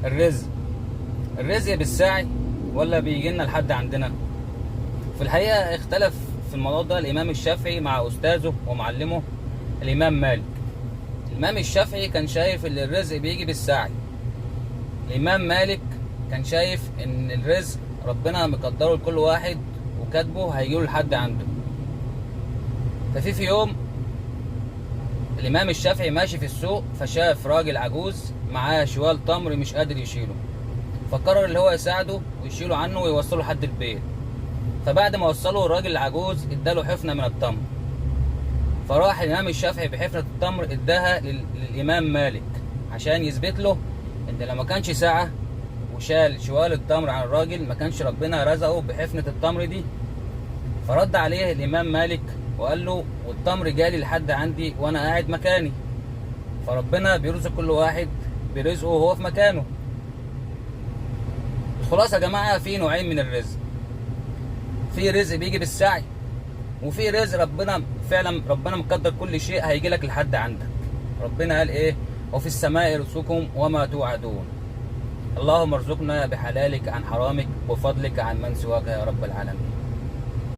الرزق بالسعي ولا بيجي لنا لحد عندنا؟ في الحقيقة اختلف في الموضوع ده الإمام الشافعي مع أستاذه ومعلمه الإمام مالك. الإمام الشافعي كان شايف إن الرزق بيجي بالسعي. الإمام مالك كان شايف إن الرزق ربنا مقدره لكل واحد وكاتبه هيجيله لحد عنده. ففي يوم الإمام الشافعي ماشي في السوق، فشاف راجل عجوز معاه شوال تمر مش قادر يشيله، فقرر اللي هو يساعده ويشيله عنه ويوصله لحد البيت. فبعد ما وصله الراجل العجوز اداله حفنة من التمر، فراح الإمام الشافعي بحفنة التمر اداها للإمام مالك عشان يثبت له إن لما كانش سعى وشال شوال التمر عن الراجل ما كانش ربنا رزقه بحفنة التمر دي. فرد عليه الإمام مالك وقال له والتمر جالي لحد عندي وأنا قاعد مكاني، فربنا بيرزق كل واحد برزقه وهو في مكانه. الخلاصة يا جماعة، في نوعين من الرزق. في رزق بيجي بالسعي، وفي رزق ربنا فعلا ربنا مقدر كل شيء هيجي لك لحد عندك. ربنا قال ايه؟ وفي السماء رزقكم وما توعدون. اللهم ارزقنا بحلالك عن حرامك وفضلك عن من سواك يا رب العالمين.